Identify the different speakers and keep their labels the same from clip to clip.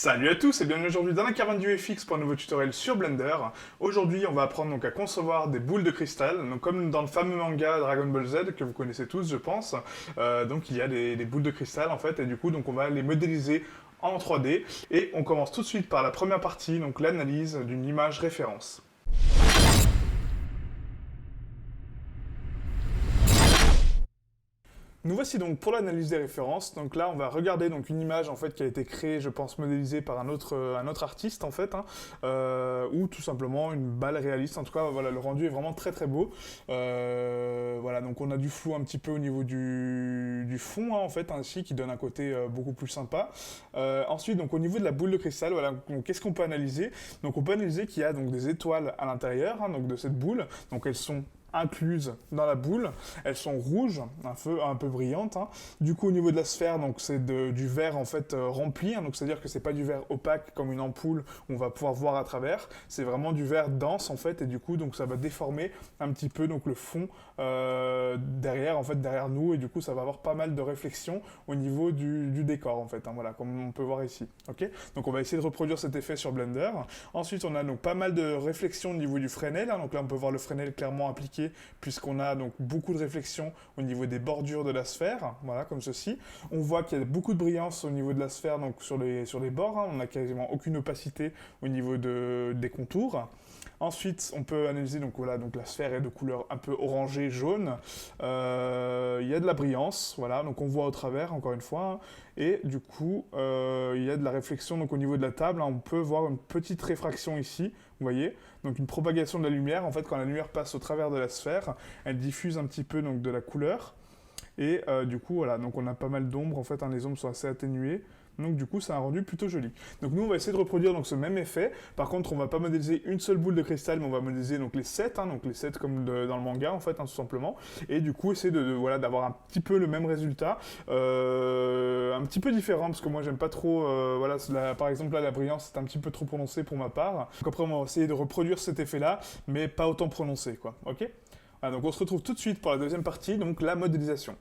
Speaker 1: Salut à tous et bienvenue aujourd'hui dans la caverne du FX pour un nouveau tutoriel sur Blender. Aujourd'hui on va apprendre donc à concevoir des boules de cristal, donc comme dans le fameux manga Dragon Ball Z que vous connaissez tous je pense. Donc il y a des boules de cristal en fait et du coup donc on va les modéliser en 3D et on commence tout de suite par la première partie, donc l'analyse d'une image référence. Nous voici donc pour l'analyse des références. Donc là, on va regarder donc une image en fait qui a été créée, je pense, modélisée par un autre artiste en fait, ou tout simplement une balle réaliste. En tout cas, voilà, le rendu est vraiment très très beau. Voilà, donc on a du flou un petit peu au niveau du fond en fait, ainsi qui donne un côté beaucoup plus sympa. Ensuite, donc au niveau de la boule de cristal, voilà, qu'est-ce qu'on peut analyser? Donc on peut analyser qu'il y a donc des étoiles à l'intérieur, donc de cette boule. Donc elles sont incluses dans la boule. Elles sont rouges, un peu brillantes. Du coup, au niveau de la sphère, donc c'est du verre en fait rempli. Donc c'est-à-dire que c'est pas du verre opaque comme une ampoule où on va pouvoir voir à travers. C'est vraiment du verre dense en fait, et du coup donc ça va déformer un petit peu donc le fond derrière nous, et du coup ça va avoir pas mal de réflexions au niveau du décor en fait. Voilà, comme on peut voir ici. Ok. Donc on va essayer de reproduire cet effet sur Blender. Ensuite, on a donc pas mal de réflexions au niveau du Fresnel. Donc là, on peut voir le Fresnel clairement appliqué puisqu'on a donc beaucoup de réflexion au niveau des bordures de la sphère, voilà, comme ceci. On voit qu'il y a beaucoup de brillance au niveau de la sphère, donc sur les bords, on n'a quasiment aucune opacité au niveau des contours. Ensuite, on peut analyser, donc voilà, donc la sphère est de couleur un peu orangée, jaune. Il y a de la brillance, voilà, donc on voit au travers, encore une fois. Et du coup, il y a de la réflexion donc au niveau de la table. On peut voir une petite réfraction ici, vous voyez. Donc une propagation de la lumière. En fait, quand la lumière passe au travers de la sphère, elle diffuse un petit peu donc, de la couleur. Et du coup, voilà, donc on a pas mal d'ombres. En fait, les ombres sont assez atténuées. Donc du coup, ça a un rendu plutôt joli. Donc nous, on va essayer de reproduire donc, ce même effet. Par contre, on va pas modéliser une seule boule de cristal, mais on va modéliser donc, les 7, donc les 7 comme dans le manga, en fait, tout simplement. Et du coup, essayer voilà, d'avoir un petit peu le même résultat. Un petit peu différent, parce que moi, j'aime pas trop... voilà, par exemple, là, la brillance, c'est un petit peu trop prononcé pour ma part. Donc après, on va essayer de reproduire cet effet-là, mais pas autant prononcé, quoi. Ok. Voilà, donc on se retrouve tout de suite pour la deuxième partie, donc la modélisation.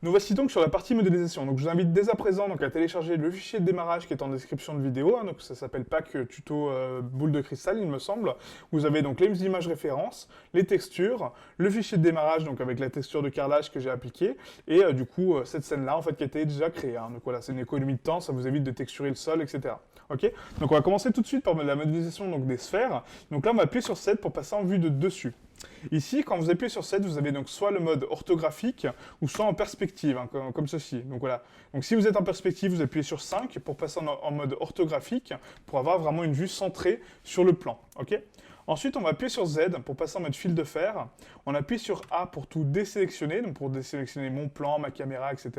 Speaker 1: Nous voici donc sur la partie modélisation. Donc je vous invite dès à présent donc, à télécharger le fichier de démarrage qui est en description de vidéo. Donc ça s'appelle pack tuto boule de cristal, il me semble. Vous avez donc les images références, les textures, le fichier de démarrage donc avec la texture de carrelage que j'ai appliquée, et du coup cette scène-là en fait qui a été déjà créée. Donc voilà, c'est une économie de temps, ça vous évite de texturer le sol, etc. Ok. Donc on va commencer tout de suite par la modélisation donc, des sphères. Donc là on va appuyer sur 7 pour passer en vue de dessus. Ici, quand vous appuyez sur 7, vous avez donc soit le mode orthographique ou soit en perspective, comme ceci. Donc voilà. Donc si vous êtes en perspective, vous appuyez sur 5 pour passer en mode orthographique pour avoir vraiment une vue centrée sur le plan. Ok. Ensuite, on va appuyer sur Z pour passer en mode fil de fer. On appuie sur A pour tout désélectionner, donc pour désélectionner mon plan, ma caméra, etc.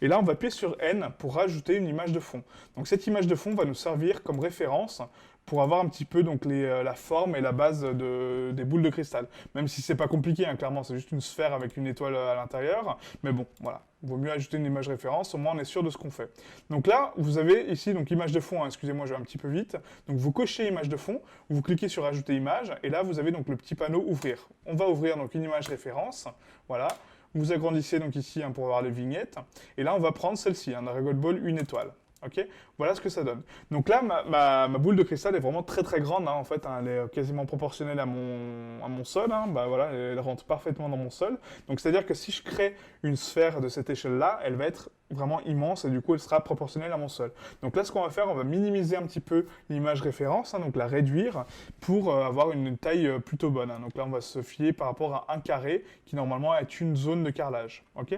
Speaker 1: Et là, on va appuyer sur N pour rajouter une image de fond. Donc cette image de fond va nous servir comme référence pour avoir un petit peu donc, la forme et la base des boules de cristal. Même si c'est pas compliqué, clairement, c'est juste une sphère avec une étoile à l'intérieur. Mais bon, voilà. Il vaut mieux ajouter une image référence, au moins on est sûr de ce qu'on fait. Donc là, vous avez ici donc image de fond, excusez-moi, je vais un petit peu vite. Donc vous cochez image de fond, vous cliquez sur ajouter image, et là vous avez donc le petit panneau ouvrir. On va ouvrir donc une image référence, voilà. Vous agrandissez donc ici pour avoir les vignettes, et là on va prendre celle-ci, Dragon Ball une étoile. Ok, voilà ce que ça donne. Donc là, ma boule de cristal est vraiment très très grande. En fait, elle est quasiment proportionnelle à mon sol. Bah voilà, elle rentre parfaitement dans mon sol. Donc c'est-à-dire que si je crée une sphère de cette échelle-là, elle va être vraiment immense et du coup, elle sera proportionnelle à mon sol. Donc là, ce qu'on va faire, on va minimiser un petit peu l'image référence, donc la réduire pour avoir une taille plutôt bonne. Donc là, on va se fier par rapport à un carré qui normalement est une zone de carrelage. Ok.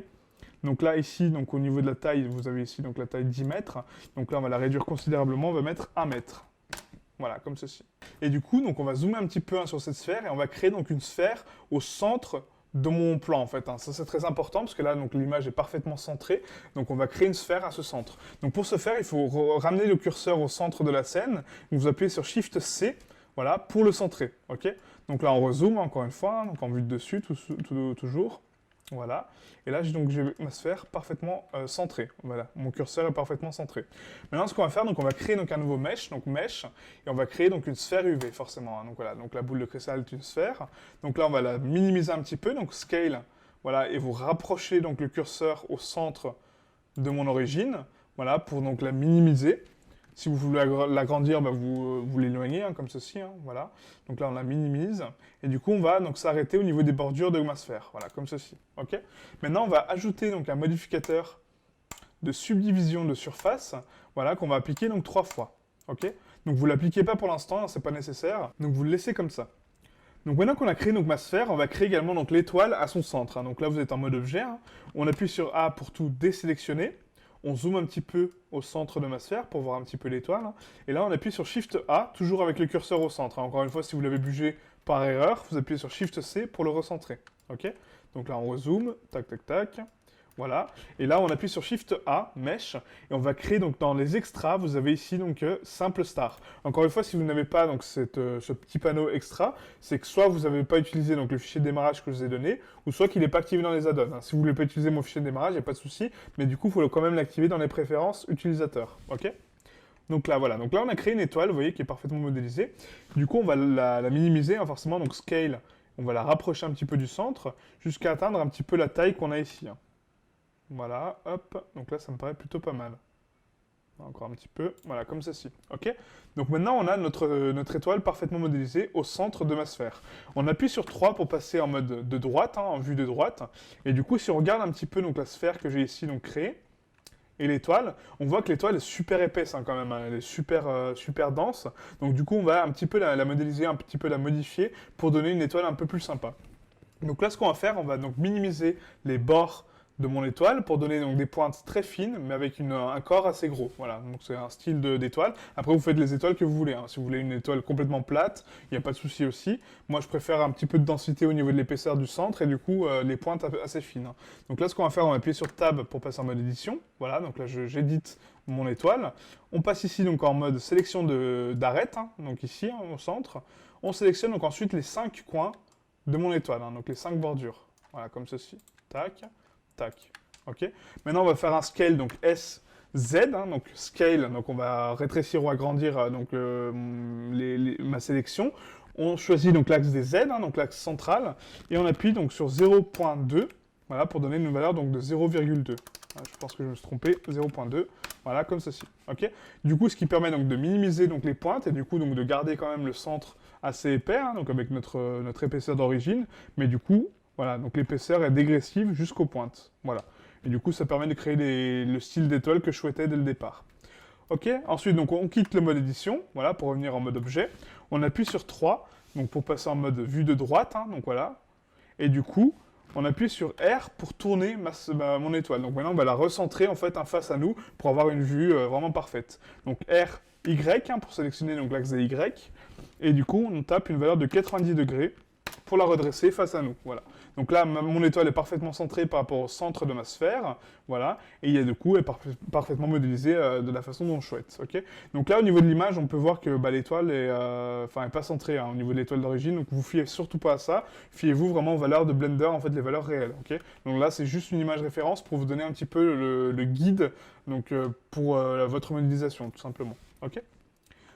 Speaker 1: Donc là, ici, donc, au niveau de la taille, vous avez ici donc, la taille 10 mètres. Donc là, on va la réduire considérablement, on va mettre 1 mètre. Voilà, comme ceci. Et du coup, donc, on va zoomer un petit peu sur cette sphère et on va créer donc, une sphère au centre de mon plan, en fait. Ça, c'est très important parce que là, l'image est parfaitement centrée. Donc, on va créer une sphère à ce centre. Donc, pour ce faire, il faut ramener le curseur au centre de la scène. Donc, vous appuyez sur Shift-C, voilà, pour le centrer. Ok. Donc là, on rezoome encore une fois, donc en vue de dessus, toujours. Voilà. Et là, j'ai ma sphère parfaitement centrée. Voilà, mon curseur est parfaitement centré. Maintenant, ce qu'on va faire, donc on va créer donc un nouveau mesh, et on va créer donc une sphère UV forcément. Donc voilà, donc la boule de cristal est une sphère. Donc là, on va la minimiser un petit peu, donc scale voilà, et vous rapprochez donc le curseur au centre de mon origine, voilà, pour donc la minimiser. Si vous voulez l'agrandir, bah, vous l'éloignez, hein, comme ceci, hein, voilà. Donc là, on la minimise, et du coup, on va donc s'arrêter au niveau des bordures de ma sphère, voilà, comme ceci, ok. Maintenant, on va ajouter donc un modificateur de subdivision de surface, voilà, qu'on va appliquer donc 3 fois, ok. Donc vous l'appliquez pas pour l'instant, hein, c'est pas nécessaire, donc vous le laissez comme ça. Donc maintenant qu'on a créé donc ma sphère, on va créer également donc l'étoile à son centre, hein. Donc là, vous êtes en mode objet, hein. On appuie sur A pour tout désélectionner. On zoome un petit peu au centre de ma sphère pour voir un petit peu l'étoile, hein. Et là, on appuie sur Shift A, toujours avec le curseur au centre, hein. Encore une fois, si vous l'avez bougé par erreur, vous appuyez sur Shift C pour le recentrer. Ok. Donc là, on rezoome, tac, tac, tac. Voilà. Et là, on appuie sur Shift A, Mesh, et on va créer donc dans les extras, vous avez ici donc Simple Star. Encore une fois, si vous n'avez pas donc ce petit panneau extra, c'est que soit vous n'avez pas utilisé donc le fichier de démarrage que je vous ai donné, ou soit qu'il n'est pas activé dans les add-ons, hein. Si vous ne voulez pas utiliser mon fichier de démarrage, il n'y a pas de souci, mais du coup, il faut quand même l'activer dans les préférences utilisateurs. Ok. Donc là, voilà. Donc là, on a créé une étoile, vous voyez, qui est parfaitement modélisée. Du coup, on va la minimiser, hein, forcément. Donc Scale, on va la rapprocher un petit peu du centre, jusqu'à atteindre un petit peu la taille qu'on a ici, hein. Voilà, hop. Donc là, ça me paraît plutôt pas mal. Encore un petit peu. Voilà, comme ceci. Ok. Donc maintenant, on a notre étoile parfaitement modélisée au centre de ma sphère. On appuie sur 3 pour passer en mode de droite, hein, en vue de droite. Et du coup, si on regarde un petit peu donc, la sphère que j'ai ici donc, créée, et l'étoile, on voit que l'étoile est super épaisse, hein, quand même, hein. Elle est super dense. Donc du coup, on va un petit peu la modéliser, un petit peu la modifier pour donner une étoile un peu plus sympa. Donc là, ce qu'on va faire, on va donc minimiser les bords de mon étoile pour donner donc des pointes très fines, mais avec un corps assez gros. Voilà, donc c'est un style d'étoile. Après, vous faites les étoiles que vous voulez, hein. Si vous voulez une étoile complètement plate, il n'y a pas de souci aussi. Moi, je préfère un petit peu de densité au niveau de l'épaisseur du centre et du coup, les pointes assez fines, hein. Donc là, ce qu'on va faire, on va appuyer sur Tab pour passer en mode édition. Voilà, donc là, j'édite mon étoile. On passe ici donc en mode sélection d'arête, hein, donc ici, hein, au centre. On sélectionne donc ensuite les 5 coins de mon étoile, hein, donc les 5 bordures. Voilà, comme ceci. Tac. Tac. Ok. Maintenant, on va faire un scale, donc SZ, hein, donc scale, donc on va rétrécir ou agrandir donc, ma sélection. On choisit donc l'axe des Z, hein, donc l'axe central, et on appuie donc sur 0.2, voilà, pour donner une valeur donc de 0,2. Voilà, je pense que je me suis trompé, 0.2, voilà, comme ceci. Ok. Du coup, ce qui permet donc de minimiser donc les pointes et du coup donc de garder quand même le centre assez épais, hein, donc avec notre épaisseur d'origine, mais du coup voilà, donc l'épaisseur est dégressive jusqu'aux pointes. Voilà. Et du coup, ça permet de créer le style d'étoile que je souhaitais dès le départ. Ok, ensuite, donc, on quitte le mode édition, voilà, pour revenir en mode objet. On appuie sur 3, donc pour passer en mode vue de droite, hein, donc voilà. Et du coup, on appuie sur R pour tourner mon étoile. Donc maintenant, on va la recentrer en fait face à nous pour avoir une vue vraiment parfaite. Donc R, Y, hein, pour sélectionner l'axe des Y. Et du coup, on tape une valeur de 90 degrés pour la redresser face à nous, voilà. Donc là, mon étoile est parfaitement centrée par rapport au centre de ma sphère, voilà, et il y a du coup, elle est parfaitement modélisée de la façon dont je souhaite, ok. Donc là, au niveau de l'image, on peut voir que l'étoile est pas centrée, hein, au niveau de l'étoile d'origine, donc vous fiez surtout pas à ça, fiez-vous vraiment aux valeurs de Blender, en fait, les valeurs réelles, ok. Donc là, c'est juste une image référence pour vous donner un petit peu le guide, donc pour votre modélisation, tout simplement, ok.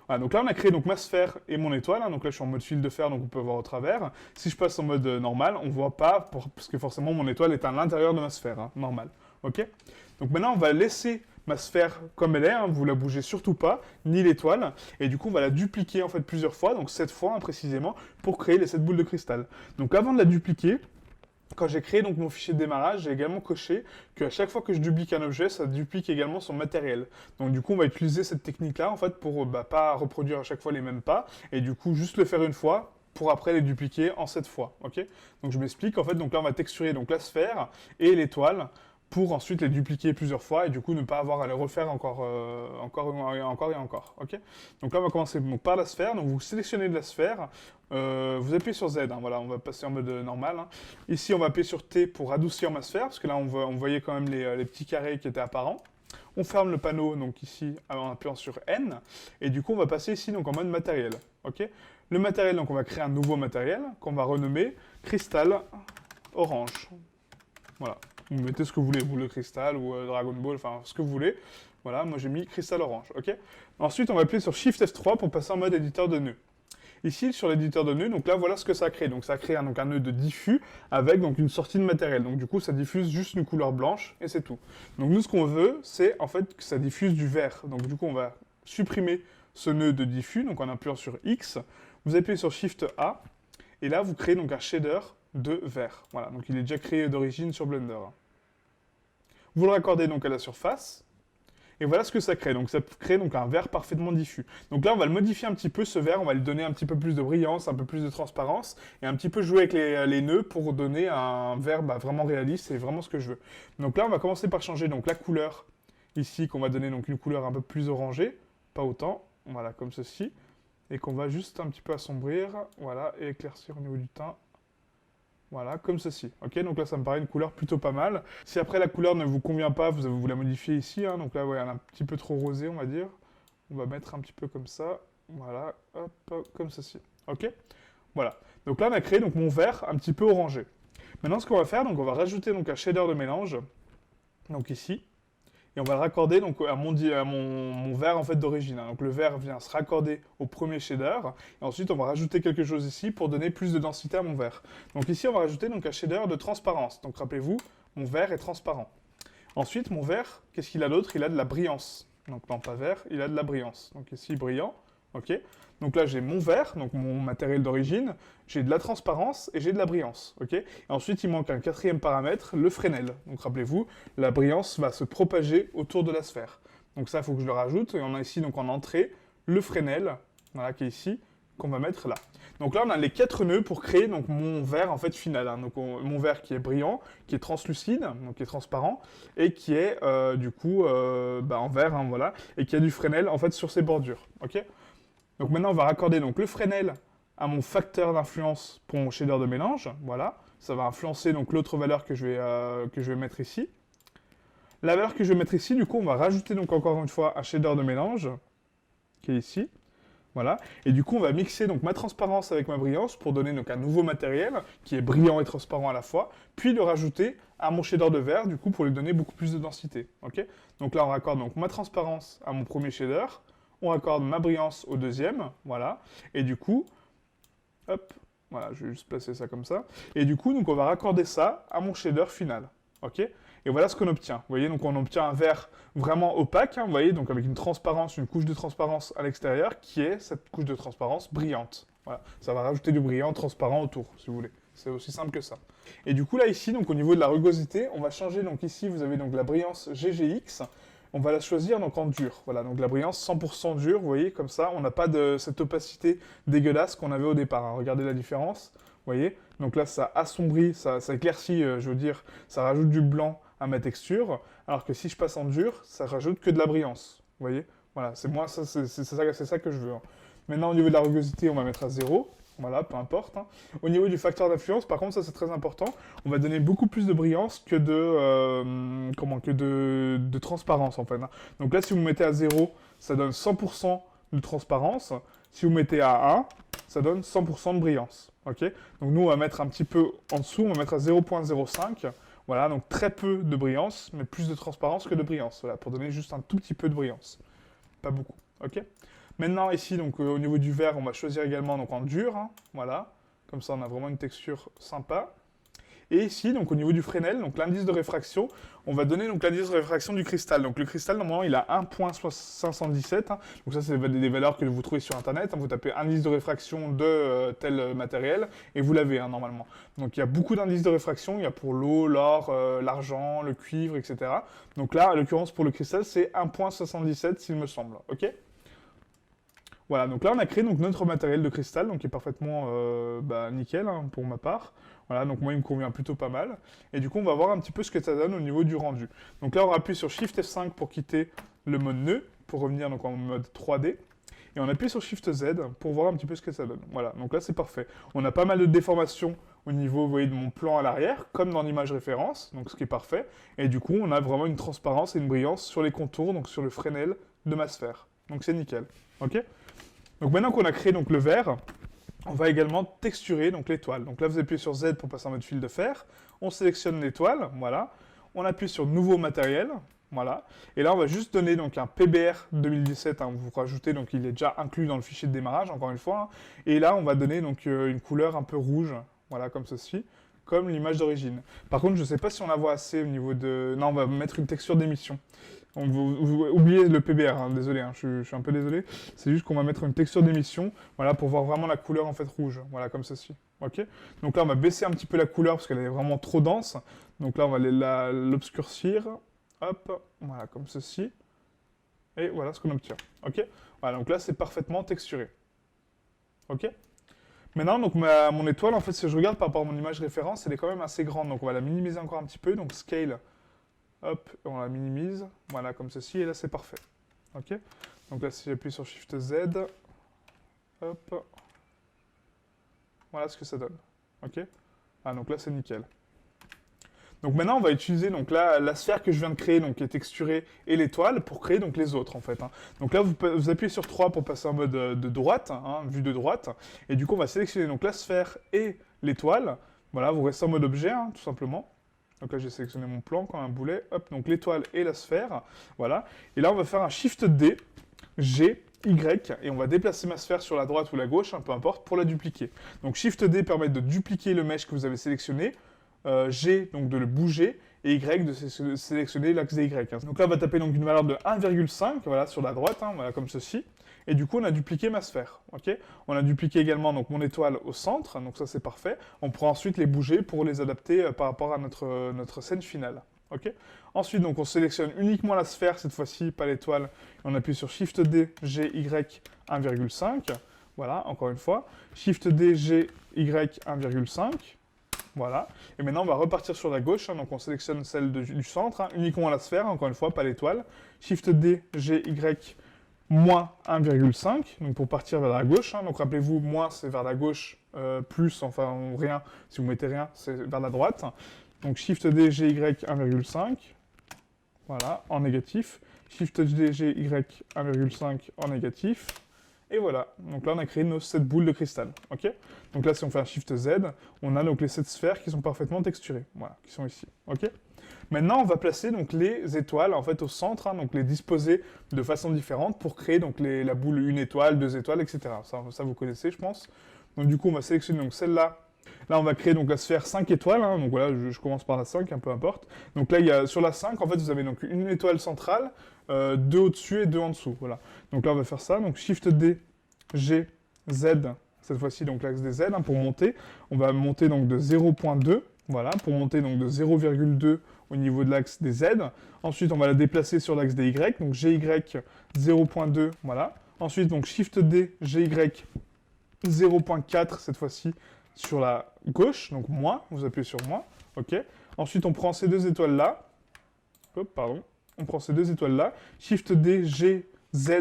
Speaker 1: Voilà, donc là, on a créé donc, ma sphère et mon étoile, hein, donc là, je suis en mode fil de fer, donc on peut voir au travers. Si je passe en mode normal, on ne voit pas, parce que forcément, mon étoile est à l'intérieur de ma sphère, hein, normal. Ok. Donc maintenant, on va laisser ma sphère comme elle est, hein, vous la bougez surtout pas, ni l'étoile, et du coup, on va la dupliquer en fait plusieurs fois, donc 7 fois hein, précisément, pour créer les 7 boules de cristal. Donc avant de la dupliquer, quand j'ai créé donc mon fichier de démarrage, j'ai également coché qu'à chaque fois que je duplique un objet, ça duplique également son matériel. Donc du coup, on va utiliser cette technique-là en fait pour pas reproduire à chaque fois les mêmes pas, et du coup juste le faire une fois pour après les dupliquer en 7 fois. Ok. Donc je m'explique. En fait, donc là on va texturer donc la sphère et l'étoile pour ensuite les dupliquer plusieurs fois et du coup ne pas avoir à les refaire encore et encore. Ok. Donc là on va commencer donc, par la sphère. Donc vous sélectionnez de la sphère, vous appuyez sur Z. Hein, voilà, on va passer en mode normal. Hein. Ici on va appuyer sur T pour adoucir ma sphère parce que là on voyait quand même les petits carrés qui étaient apparents. On ferme le panneau donc ici en appuyant sur N et du coup on va passer ici donc en mode matériel. Ok. Le matériel donc on va créer un nouveau matériel qu'on va renommer cristal orange. Voilà. Vous mettez ce que vous voulez, boule de cristal ou Dragon Ball, enfin ce que vous voulez. Voilà, moi j'ai mis cristal orange, ok. Ensuite, on va appuyer sur Shift F3 pour passer en mode éditeur de nœuds. Ici, sur l'éditeur de nœuds, donc là, voilà ce que ça crée. Donc ça crée donc un nœud de diffus avec donc une sortie de matériel. Donc du coup, ça diffuse juste une couleur blanche et c'est tout. Donc nous, ce qu'on veut, c'est en fait que ça diffuse du vert. Donc du coup, on va supprimer ce nœud de diffus, donc en appuyant sur X. Vous appuyez sur Shift A, et là, vous créez donc un shader de vert. Voilà, donc il est déjà créé d'origine sur Blender. Vous le raccordez donc à la surface. Et voilà ce que ça crée. Donc ça crée donc un vert parfaitement diffus. Donc là, on va le modifier un petit peu, ce vert. On va lui donner un petit peu plus de brillance, un peu plus de transparence, et un petit peu jouer avec les nœuds pour donner un vert vraiment réaliste. C'est vraiment ce que je veux. Donc là, on va commencer par changer donc la couleur ici, qu'on va donner donc une couleur un peu plus orangée. Pas autant. Voilà, comme ceci. Et qu'on va juste un petit peu assombrir. Voilà, et éclaircir au niveau du teint. Voilà, comme ceci. Ok, donc là, ça me paraît une couleur plutôt pas mal. Si après la couleur ne vous convient pas, vous la modifiez ici. Hein, donc là, ouais, elle est un petit peu trop rosée, on va dire. On va mettre un petit peu comme ça. Voilà, hop, comme ceci. Ok, voilà. Donc là, on a créé donc mon vert un petit peu orangé. Maintenant, ce qu'on va faire, donc on va rajouter donc un shader de mélange. Donc ici. Et on va le raccorder donc, à mon vert en fait, d'origine. Hein. Donc le vert vient se raccorder au premier shader. Et ensuite, on va rajouter quelque chose ici pour donner plus de densité à mon vert. Donc ici, on va rajouter donc, un shader de transparence. Donc rappelez-vous, mon vert est transparent. Ensuite, mon vert, qu'est-ce qu'il a d'autre? Il a de la brillance. Donc non, pas vert, il a de la brillance. Donc ici, brillant. Ok. Donc là, j'ai mon vert, donc mon matériel d'origine, j'ai de la transparence et j'ai de la brillance. Ok. Et ensuite, il manque un quatrième paramètre, le Fresnel. Donc rappelez-vous, la brillance va se propager autour de la sphère. Donc ça, il faut que je le rajoute. Et on a ici, donc en entrée, le Fresnel, voilà, qui est ici, qu'on va mettre là. Donc là, on a les 4 nœuds pour créer donc, mon vert en fait final. Hein. Donc mon vert qui est brillant, qui est translucide, donc qui est transparent, et qui est du coup en vert, hein, voilà, et qui a du Fresnel en fait sur ses bordures. Ok. Donc maintenant, on va raccorder donc, le Fresnel à mon facteur d'influence pour mon shader de mélange. Voilà, ça va influencer donc l'autre valeur que je vais mettre ici. La valeur que je vais mettre ici, du coup, on va rajouter donc encore une fois un shader de mélange qui est ici. Voilà. Et du coup, on va mixer donc ma transparence avec ma brillance pour donner donc un nouveau matériel qui est brillant et transparent à la fois, puis le rajouter à mon shader de vert, du coup, pour lui donner beaucoup plus de densité. Ok. Donc là, on raccorde donc ma transparence à mon premier shader. On raccorde ma brillance au deuxième, voilà. Et du coup, hop, voilà, je vais juste placer ça comme ça. Et du coup, donc on va raccorder ça à mon shader final, ok. Et voilà ce qu'on obtient. Vous voyez, donc on obtient un vert vraiment opaque, hein, vous voyez, donc avec une transparence, une couche de transparence à l'extérieur, qui est cette couche de transparence brillante. Voilà, ça va rajouter du brillant transparent autour, si vous voulez. C'est aussi simple que ça. Et du coup, là, ici, donc au niveau de la rugosité, on va changer, donc ici, vous avez donc la brillance GGX. On va la choisir donc en dur. Voilà, donc la brillance 100% dure, vous voyez, comme ça, on n'a pas de cette opacité dégueulasse qu'on avait au départ. Hein. Regardez la différence, vous voyez. Donc là, ça assombrit, ça éclaircit, je veux dire, ça rajoute du blanc à ma texture, alors que si je passe en dur, ça rajoute que de la brillance, vous voyez. Voilà, c'est moi, c'est ça que je veux. Hein. Maintenant, au niveau de la rugosité, on va mettre à 0. Voilà, peu importe. Hein. Au niveau du facteur d'influence, par contre, ça c'est très important. On va donner beaucoup plus de brillance que de transparence en fait. Hein. Donc là, si vous mettez à 0, ça donne 100% de transparence. Si vous mettez à 1, ça donne 100% de brillance. Ok. Donc nous, on va mettre un petit peu en dessous, on va mettre à 0.05. Voilà, donc très peu de brillance, mais plus de transparence que de brillance. Voilà, pour donner juste un tout petit peu de brillance. Pas beaucoup. Ok. Maintenant, ici, donc, au niveau du vert, on va choisir également donc, en dur. Hein, voilà. Comme ça, on a vraiment une texture sympa. Et ici, donc, au niveau du Fresnel, donc l'indice de réfraction, on va donner donc l'indice de réfraction du cristal. Donc le cristal, normalement, il a 1.517. Hein, donc ça, c'est des valeurs que vous trouvez sur Internet. Hein, vous tapez indice de réfraction de tel matériel et vous l'avez, hein, normalement. Donc il y a beaucoup d'indices de réfraction. Il y a pour l'eau, l'or, l'argent, le cuivre, etc. Donc là, en l'occurrence, pour le cristal, c'est 1.77, s'il me semble. OK ? Voilà, donc là on a créé donc, notre matériel de cristal, donc qui est parfaitement nickel hein, pour ma part. Voilà, donc moi il me convient plutôt pas mal. Et du coup on va voir un petit peu ce que ça donne au niveau du rendu. Donc là on appuie sur Shift F5 pour quitter le mode nœud, pour revenir donc en mode 3D. Et on appuie sur Shift Z pour voir un petit peu ce que ça donne. Voilà, donc là c'est parfait. On a pas mal de déformations au niveau, vous voyez, de mon plan à l'arrière, comme dans l'image référence, donc ce qui est parfait. Et du coup on a vraiment une transparence et une brillance sur les contours, donc sur le Fresnel de ma sphère. Donc c'est nickel. Ok ? Donc maintenant qu'on a créé donc, le vert, on va également texturer donc l'étoile. Donc là, vous appuyez sur Z pour passer en mode fil de fer. On sélectionne l'étoile, voilà. On appuie sur Nouveau matériel. Voilà. Et là, on va juste donner donc un PBR 2017. Hein, vous rajoutez, donc il est déjà inclus dans le fichier de démarrage, encore une fois. Hein. Et là, on va donner donc une couleur un peu rouge, voilà, comme ceci, comme l'image d'origine. Par contre, je ne sais pas si on la voit assez au niveau de... Non, on va mettre une texture d'émission. Oubliez le PBR, hein, désolé, hein, je suis un peu désolé. C'est juste qu'on va mettre une texture d'émission, voilà, pour voir vraiment la couleur en fait rouge, voilà, comme ceci. Ok. Donc là, on va baisser un petit peu la couleur parce qu'elle est vraiment trop dense. Donc là, on va l'obscurcir. Hop, voilà, comme ceci. Et voilà ce qu'on obtient. Ok. Voilà, donc là, c'est parfaitement texturé. Ok. Maintenant, donc mon étoile, en fait, si je regarde par rapport à mon image référence, elle est quand même assez grande. Donc on va la minimiser encore un petit peu. Donc scale. Hop, on la minimise, voilà, comme ceci, et là c'est parfait. Ok. Donc là, si j'appuie sur Shift Z, hop, voilà ce que ça donne. Ok. Ah, donc là c'est nickel. Donc maintenant, on va utiliser donc là, la sphère que je viens de créer, donc qui est texturée, et l'étoile, pour créer donc les autres en fait. Hein. Donc là, vous appuyez sur 3 pour passer en mode de droite, hein, vue de droite, et du coup, on va sélectionner donc la sphère et l'étoile. Voilà, vous restez en mode objet, hein, tout simplement. Donc là, j'ai sélectionné mon plan comme un boulet. Hop, donc l'étoile et la sphère. Voilà. Et là, on va faire un Shift D, G, Y, et on va déplacer ma sphère sur la droite ou la gauche, hein, peu importe, pour la dupliquer. Donc Shift D permet de dupliquer le mesh que vous avez sélectionné. G, donc de le bouger. Et Y, de sélectionner l'axe des Y. Hein. Donc là, on va taper donc une valeur de 1,5, voilà, sur la droite, hein, voilà, comme ceci. Et du coup, on a dupliqué ma sphère. Okay, on a dupliqué également donc, mon étoile au centre, donc ça c'est parfait. On pourra ensuite les bouger pour les adapter par rapport à notre scène finale. Okay, ensuite, donc, on sélectionne uniquement la sphère, cette fois-ci, pas l'étoile. Et on appuie sur Shift D, G, Y, 1,5. Voilà, encore une fois. Shift D, G, Y, 1,5. Voilà. Et maintenant, on va repartir sur la gauche. Hein, donc, on sélectionne celle du centre, hein, uniquement la sphère, encore une fois, pas l'étoile. Shift D, G, Y, moins 1,5, donc pour partir vers la gauche. Hein. Donc rappelez-vous, moins c'est vers la gauche, plus, enfin rien, si vous mettez rien, c'est vers la droite. Donc Shift D, G, Y, 1,5, voilà, en négatif. Shift D, G, Y, 1,5 en négatif. Et voilà, donc là on a créé nos 7 boules de cristal, ok. Donc là si on fait un Shift Z, on a donc les 7 sphères qui sont parfaitement texturées, voilà, qui sont ici, ok. Maintenant on va placer donc les étoiles en fait au centre, hein, donc les disposer de façon différente pour créer donc la boule 1 étoile, 2 étoiles, etc. Ça vous connaissez je pense. Donc du coup on va sélectionner donc celle-là. Là, on va créer donc la sphère 5 étoiles, hein, donc voilà, je commence par la 5, peu importe. Donc là, il y a, sur la 5, en fait, vous avez donc une étoile centrale, 2 au-dessus et 2 en dessous, voilà. Donc là, on va faire ça, donc Shift D, G, Z, cette fois-ci, donc l'axe des Z, hein, pour monter. On va monter donc de 0,2, voilà, pour monter donc de 0,2 au niveau de l'axe des Z. Ensuite, on va la déplacer sur l'axe des Y, donc GY 0,2, voilà. Ensuite, donc Shift D, GY 0,4, cette fois-ci, sur la gauche, donc moins, vous appuyez sur moins, ok. Ensuite, on prend ces deux étoiles-là, hop, pardon, on prend ces deux étoiles-là, Shift D, G, Z,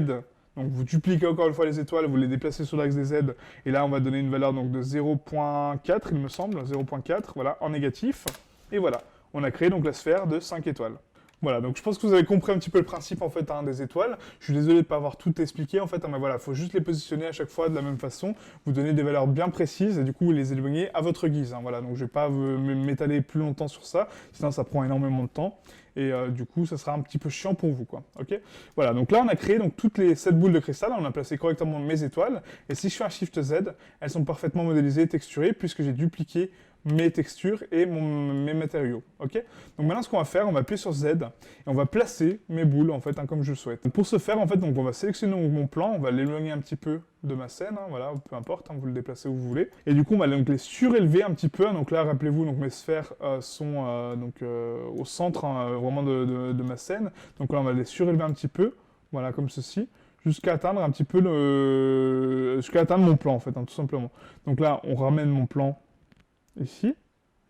Speaker 1: donc vous dupliquez encore une fois les étoiles, vous les déplacez sur l'axe des Z, et là, on va donner une valeur donc, de 0,4, il me semble, 0,4, voilà, en négatif, et voilà, on a créé donc la sphère de 5 étoiles. Voilà, donc je pense que vous avez compris un petit peu le principe en fait hein, des étoiles. Je suis désolé de ne pas avoir tout expliqué en fait, hein, mais voilà, il faut juste les positionner à chaque fois de la même façon, vous donner des valeurs bien précises et du coup vous les éloigner à votre guise. Hein, voilà, donc je ne vais pas m'étaler plus longtemps sur ça, sinon ça prend énormément de temps et du coup ça sera un petit peu chiant pour vous quoi. Ok. Voilà, donc là on a créé donc toutes les 7 boules de cristal, on a placé correctement mes étoiles et si je fais un Shift Z, elles sont parfaitement modélisées et texturées puisque j'ai dupliqué mes textures et mes matériaux, ok. Donc maintenant, ce qu'on va faire, on va appuyer sur Z et on va placer mes boules, en fait, hein, comme je le souhaite. Donc, pour ce faire, en fait, donc, on va sélectionner mon plan, on va l'éloigner un petit peu de ma scène, hein, voilà, peu importe, hein, vous le déplacez où vous voulez. Et du coup, on va donc les surélever un petit peu, hein, donc là, rappelez-vous, donc mes sphères sont au centre hein, vraiment de ma scène. Donc là, on va les surélever un petit peu, voilà, comme ceci, jusqu'à atteindre un petit peu jusqu'à atteindre mon plan, en fait, hein, tout simplement. Donc là, on ramène mon plan ici,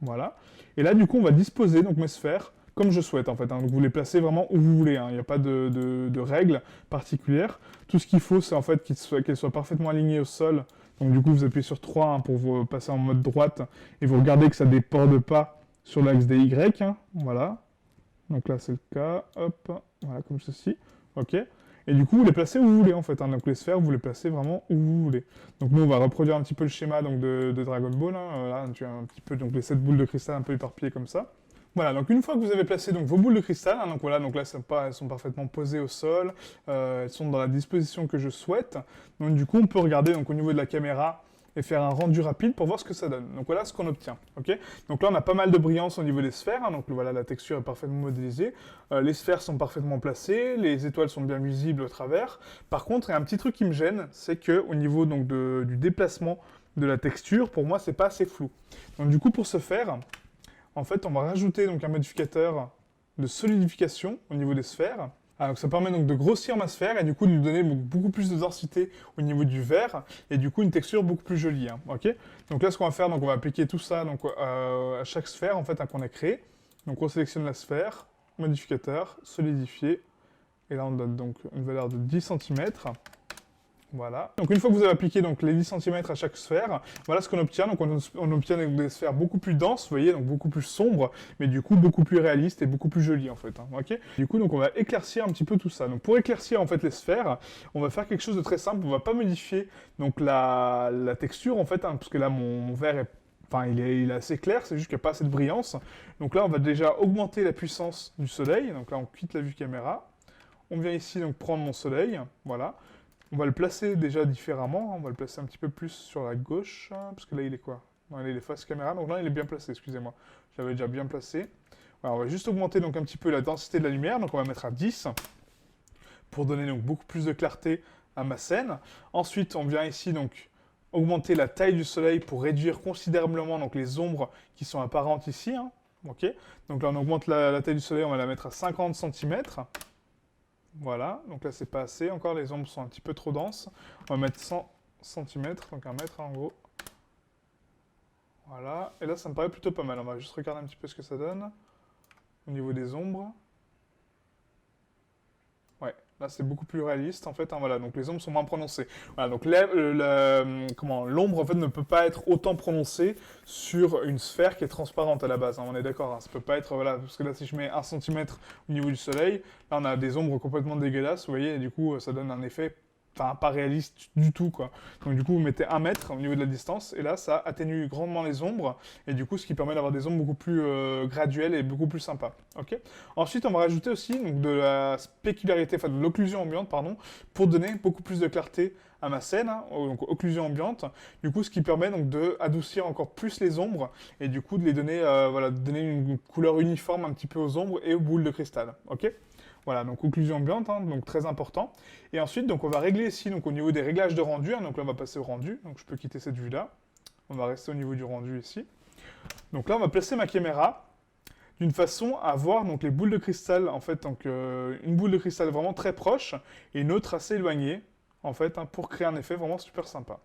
Speaker 1: voilà. Et là, du coup, on va disposer donc mes sphères comme je souhaite, en fait. Hein. Donc, vous les placez vraiment où vous voulez. Hein. Il n'y a pas de règles particulières. Tout ce qu'il faut, c'est en fait qu'elles soient parfaitement alignées au sol. Donc, du coup, vous appuyez sur 3 hein, pour vous passer en mode droite. Et vous regardez que ça ne déborde pas sur l'axe des Y. Hein. Voilà. Donc là, c'est le cas. Hop. Voilà, comme ceci. OK. Et du coup, vous les placez où vous voulez, en fait. Hein. Donc, les sphères, vous les placez vraiment où vous voulez. Donc, nous, on va reproduire un petit peu le schéma donc, de Dragon Ball. Hein. Là, tu as un petit peu donc, les 7 boules de cristal un peu éparpillées comme ça. Voilà, donc une fois que vous avez placé donc, vos boules de cristal, hein, donc voilà, donc là elles sont parfaitement posées au sol, elles sont dans la disposition que je souhaite. Donc du coup, on peut regarder donc, au niveau de la caméra et faire un rendu rapide pour voir ce que ça donne. Donc voilà ce qu'on obtient. Ok, donc là, on a pas mal de brillance au niveau des sphères, hein, donc voilà, la texture est parfaitement modélisée. Les sphères sont parfaitement placées, les étoiles sont bien visibles au travers. Par contre, il y a un petit truc qui me gêne, c'est qu'au niveau donc, du déplacement de la texture, pour moi, c'est pas assez flou. Donc du coup, pour ce faire, en fait, on va rajouter donc un modificateur de solidification au niveau des sphères. Donc ça permet donc de grossir ma sphère et du coup de lui donner beaucoup plus de densité au niveau du vert et du coup une texture beaucoup plus jolie. Hein, ok, donc là ce qu'on va faire, donc on va appliquer tout ça donc, à chaque sphère en fait hein, qu'on a créée. Donc on sélectionne la sphère, modificateur, solidifier et là on donne donc une valeur de 10 cm. Voilà. Donc une fois que vous avez appliqué donc, les 10 cm à chaque sphère, voilà ce qu'on obtient. Donc on obtient des sphères beaucoup plus denses, vous voyez, donc beaucoup plus sombres, mais du coup beaucoup plus réalistes et beaucoup plus jolies en fait. Hein, ok. Du coup donc on va éclaircir un petit peu tout ça. Donc pour éclaircir en fait les sphères, on va faire quelque chose de très simple. On va pas modifier donc la texture en fait, hein, parce que là mon vert est enfin, il est assez clair, c'est juste qu'il n'y a pas assez de brillance. Donc là, on va déjà augmenter la puissance du soleil. Donc là, on quitte la vue caméra. On vient ici donc prendre mon soleil, voilà. On va le placer déjà différemment, on va le placer un petit peu plus sur la gauche, hein, parce que là il est quoi? Non, il est face caméra, donc là il est bien placé, excusez-moi. J'avais déjà bien placé. Voilà, on va juste augmenter donc un petit peu la densité de la lumière, donc on va mettre à 10, pour donner donc beaucoup plus de clarté à ma scène. Ensuite, on vient ici donc augmenter la taille du soleil pour réduire considérablement donc, les ombres qui sont apparentes ici. Hein. Okay, donc là on augmente la taille du soleil, on va la mettre à 50 cm. Voilà, donc là c'est pas assez, encore les ombres sont un petit peu trop denses. On va mettre 100 cm, donc 1 mètre en gros. Voilà, et là ça me paraît plutôt pas mal. On va juste regarder un petit peu ce que ça donne au niveau des ombres. Ouais, là c'est beaucoup plus réaliste en fait, hein, voilà, donc les ombres sont moins prononcées. Voilà, donc l'ombre en fait ne peut pas être autant prononcée sur une sphère qui est transparente à la base, hein, on est d'accord, hein, ça peut pas être, voilà, parce que là si je mets 1 cm au niveau du soleil, là on a des ombres complètement dégueulasses, vous voyez, et du coup ça donne un effet pas réaliste du tout, quoi. Donc du coup, vous mettez 1 mètre au niveau de la distance, et là, ça atténue grandement les ombres, et du coup, ce qui permet d'avoir des ombres beaucoup plus graduelles et beaucoup plus sympas. Ok. Ensuite, on va rajouter aussi donc, de la spécularité, enfin de l'occlusion ambiante, pardon, pour donner beaucoup plus de clarté à ma scène, hein, donc occlusion ambiante, du coup, ce qui permet donc de adoucir encore plus les ombres, et du coup, de les donner, voilà, de donner une couleur uniforme un petit peu aux ombres et aux boules de cristal. Ok. Voilà, donc occlusion ambiante, hein, donc très important. Et ensuite, donc on va régler ici, donc au niveau des réglages de rendu, hein, donc là on va passer au rendu, donc je peux quitter cette vue-là. On va rester au niveau du rendu ici. Donc là, on va placer ma caméra d'une façon à voir donc les boules de cristal, en fait, donc une boule de cristal vraiment très proche et une autre assez éloignée, en fait, hein, pour créer un effet vraiment super sympa.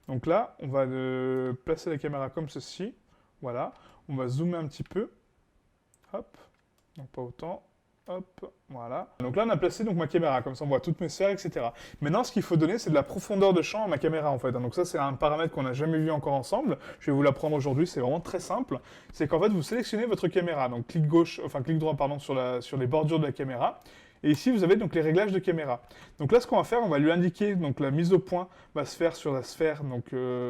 Speaker 1: Donc là, on va placer la caméra comme ceci, voilà. On va zoomer un petit peu, hop, donc pas autant. Hop, voilà. Donc là, on a placé donc, ma caméra, comme ça on voit toutes mes sphères, etc. Maintenant, ce qu'il faut donner, c'est de la profondeur de champ à ma caméra, en fait. Donc ça, c'est un paramètre qu'on n'a jamais vu encore ensemble. Je vais vous l'apprendre aujourd'hui, c'est vraiment très simple. C'est qu'en fait, vous sélectionnez votre caméra. Donc clic droit, pardon, sur les bordures de la caméra. Et ici, vous avez donc les réglages de caméra. Donc là, ce qu'on va faire, on va lui indiquer, donc la mise au point va se faire sur la sphère, donc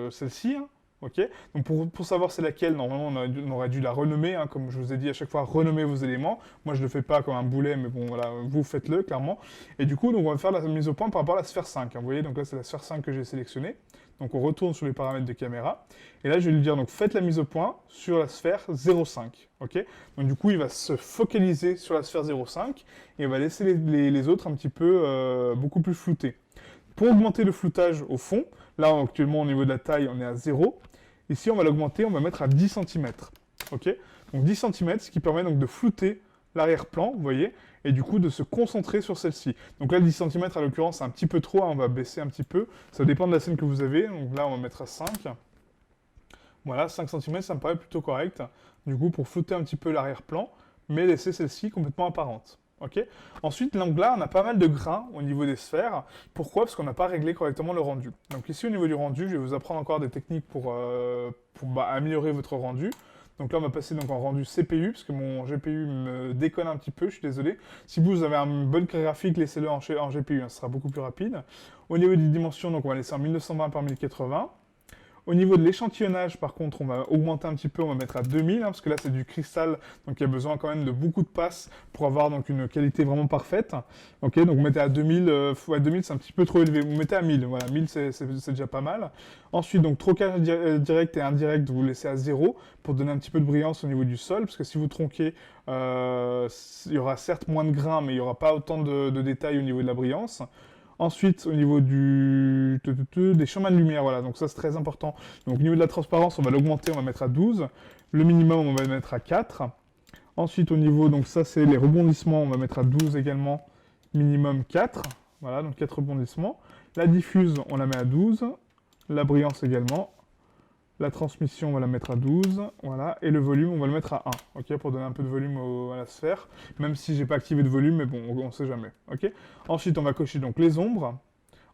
Speaker 1: celle-ci, hein. Ok, donc pour savoir c'est laquelle, normalement on aurait dû la renommer, hein, comme je vous ai dit à chaque fois, renommer vos éléments. Moi je le fais pas comme un boulet, mais bon voilà, vous faites-le clairement. Et du coup, donc, on va faire la mise au point par rapport à la sphère 5. Hein, vous voyez, donc là c'est la sphère 5 que j'ai sélectionnée. Donc on retourne sur les paramètres de caméra. Et là je vais lui dire, donc faites la mise au point sur la sphère 0,5. Ok, donc du coup il va se focaliser sur la sphère 0,5 et il va laisser les autres un petit peu beaucoup plus floutés. Pour augmenter le floutage au fond, là actuellement au niveau de la taille on est à 0. Ici, on va l'augmenter, on va mettre à 10 cm. Ok, donc 10 cm, ce qui permet donc de flouter l'arrière-plan, vous voyez, et du coup de se concentrer sur celle-ci. Donc là, 10 cm, à l'occurrence, c'est un petit peu trop, hein, on va baisser un petit peu. Ça dépend de la scène que vous avez, donc là, on va mettre à 5. Voilà, 5 cm, ça me paraît plutôt correct, du coup, pour flouter un petit peu l'arrière-plan, mais laisser celle-ci complètement apparente. Okay. Ensuite, donc là, on a pas mal de grains au niveau des sphères. Pourquoi? Parce qu'on n'a pas réglé correctement le rendu. Donc ici, au niveau du rendu, je vais vous apprendre encore des techniques pour améliorer votre rendu. Donc là, on va passer donc en rendu CPU, parce que mon GPU me déconne un petit peu, je suis désolé. Si vous avez une bonne carte graphique, laissez-le en GPU, hein, ce sera beaucoup plus rapide. Au niveau des dimensions, donc on va laisser en 1920 par 1080. Au niveau de l'échantillonnage, par contre, on va augmenter un petit peu, on va mettre à 2000, hein, parce que là, c'est du cristal, donc il y a besoin quand même de beaucoup de passes pour avoir donc une qualité vraiment parfaite. Ok, donc vous mettez à 2000, ouais, 2000 c'est un petit peu trop élevé, vous mettez à 1000, voilà, 1000 c'est déjà pas mal. Ensuite, donc trocage direct et indirect, vous laissez à 0 pour donner un petit peu de brillance au niveau du sol, parce que si vous tronquez, il y aura certes moins de grains, mais il n'y aura pas autant de détails au niveau de la brillance. Ensuite, au niveau des chemins de lumière, voilà, donc ça c'est très important. Donc au niveau de la transparence, on va l'augmenter, on va mettre à 12. Le minimum, on va le mettre à 4. Ensuite, au niveau, donc ça c'est les rebondissements, on va mettre à 12 également, minimum 4. Voilà, donc 4 rebondissements. La diffuse, on la met à 12. La brillance également. La transmission, on va la mettre à 12, voilà, et le volume, on va le mettre à 1, ok, pour donner un peu de volume à la sphère, même si j'ai pas activé de volume, mais bon, on sait jamais, ok. Ensuite, on va cocher donc les ombres,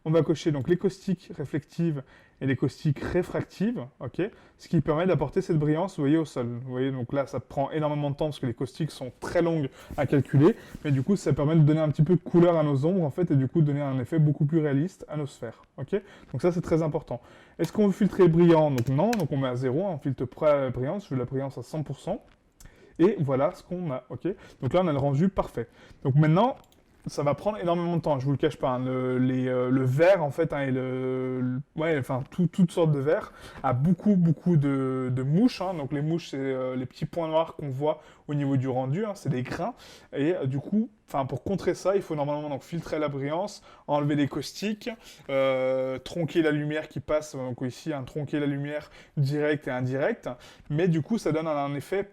Speaker 1: on va cocher donc les caustiques réflectives et les caustiques réfractives, ok, ce qui permet d'apporter cette brillance, vous voyez, au sol. Vous voyez, donc là, ça prend énormément de temps parce que les caustiques sont très longues à calculer, mais du coup, ça permet de donner un petit peu de couleur à nos ombres, en fait, et du coup, de donner un effet beaucoup plus réaliste à nos sphères, ok. Donc ça, c'est très important. Est-ce qu'on veut filtrer brillant? Donc non, donc on met à 0, on filtre brillance, je veux la brillance à 100%, et voilà ce qu'on a, ok. Donc là, on a le rendu parfait. Donc maintenant, ça va prendre énormément de temps, je vous le cache pas. Hein. Le verre, en fait, hein, et ouais, enfin, toutes sortes de verres, a beaucoup de mouches. Hein. Donc les mouches, c'est les petits points noirs qu'on voit au niveau du rendu, hein, c'est des grains. Et du coup, enfin, pour contrer ça, il faut normalement donc, filtrer la brillance, enlever les caustiques, tronquer la lumière qui passe, donc ici, hein, tronquer la lumière directe et indirecte. Mais du coup, ça donne un effet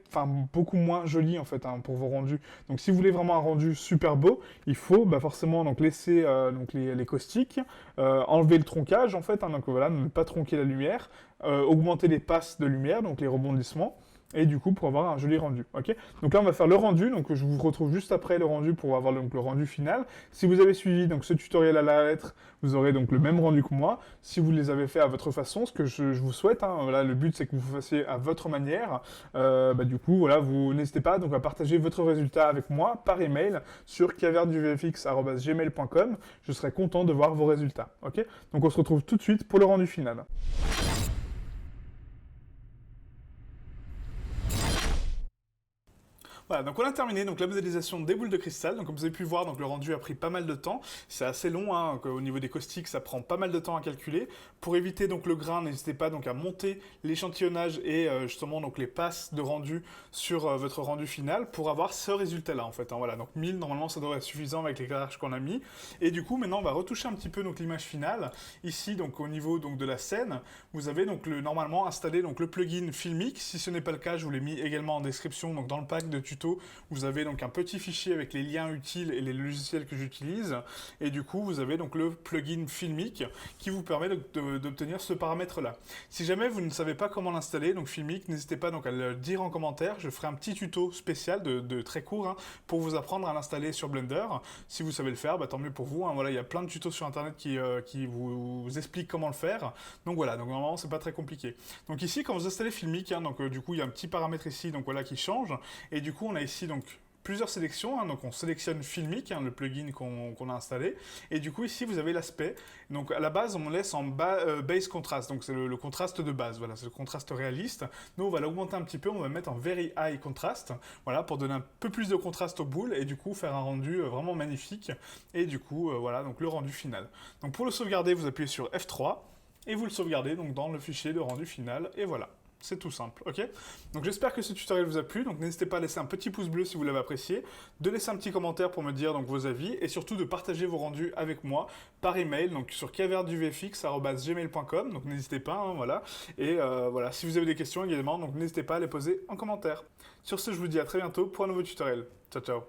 Speaker 1: beaucoup moins joli, en fait, hein, pour vos rendus. Donc si vous voulez vraiment un rendu super beau, il faut forcément donc, laisser donc, les caustiques, enlever le troncage, en fait, hein, donc voilà, ne pas tronquer la lumière, augmenter les passes de lumière, donc les rebondissements, et du coup pour avoir un joli rendu. Ok. Donc là on va faire le rendu, donc je vous retrouve juste après le rendu pour avoir donc, le rendu final. Si vous avez suivi donc, ce tutoriel à la lettre, vous aurez donc le même rendu que moi. Si vous les avez fait à votre façon, ce que je vous souhaite, hein, voilà, le but c'est que vous fassiez à votre manière. Du coup voilà, vous n'hésitez pas donc, à partager votre résultat avec moi par email sur caverduvfx@gmail.com. Je serai content de voir vos résultats. Ok. Donc on se retrouve tout de suite pour le rendu final. Voilà, donc on a terminé donc la modélisation des boules de cristal. Donc comme vous avez pu voir, donc le rendu a pris pas mal de temps. C'est assez long, hein, au niveau des caustiques, ça prend pas mal de temps à calculer. Pour éviter donc le grain, n'hésitez pas donc à monter l'échantillonnage et justement donc les passes de rendu sur votre rendu final pour avoir ce résultat-là en fait. Hein, voilà, donc 1000 normalement ça devrait être suffisant avec l'éclairage qu'on a mis. Et du coup maintenant on va retoucher un petit peu donc l'image finale. Ici donc au niveau donc de la scène, vous avez donc normalement installé donc le plugin Filmic. Si ce n'est pas le cas, je vous l'ai mis également en description donc dans le pack de tuto. Vous avez donc un petit fichier avec les liens utiles et les logiciels que j'utilise. Et du coup, vous avez donc le plugin Filmic qui vous permet d'obtenir ce paramètre-là. Si jamais vous ne savez pas comment l'installer, donc Filmic, n'hésitez pas donc à le dire en commentaire. Je ferai un petit tuto spécial de très court hein, pour vous apprendre à l'installer sur Blender. Si vous savez le faire, bah, tant mieux pour vous. Hein. Voilà, il y a plein de tutos sur Internet qui vous expliquent comment le faire. Donc voilà, donc normalement, c'est pas très compliqué. Donc ici, quand vous installez Filmic, hein, donc du coup, il y a un petit paramètre ici, donc voilà, qui change. Et du coup, on a ici donc plusieurs sélections, hein, donc on sélectionne Filmic, hein, le plugin qu'on a installé, et du coup ici vous avez l'aspect, donc à la base on laisse en base contrast, donc c'est le contraste de base, voilà, c'est le contraste réaliste. Nous on va l'augmenter un petit peu, on va mettre en very high contrast, voilà, pour donner un peu plus de contraste aux boules, et du coup faire un rendu vraiment magnifique, et du coup voilà, donc le rendu final. Donc pour le sauvegarder, vous appuyez sur F3, et vous le sauvegardez donc dans le fichier de rendu final, et voilà. C'est tout simple, ok? Donc j'espère que ce tutoriel vous a plu, donc n'hésitez pas à laisser un petit pouce bleu si vous l'avez apprécié, de laisser un petit commentaire pour me dire donc, vos avis, et surtout de partager vos rendus avec moi par email, donc sur caverduvfx@gmail.com, donc n'hésitez pas, hein, voilà. Et voilà, si vous avez des questions également, donc n'hésitez pas à les poser en commentaire. Sur ce, je vous dis à très bientôt pour un nouveau tutoriel. Ciao, ciao!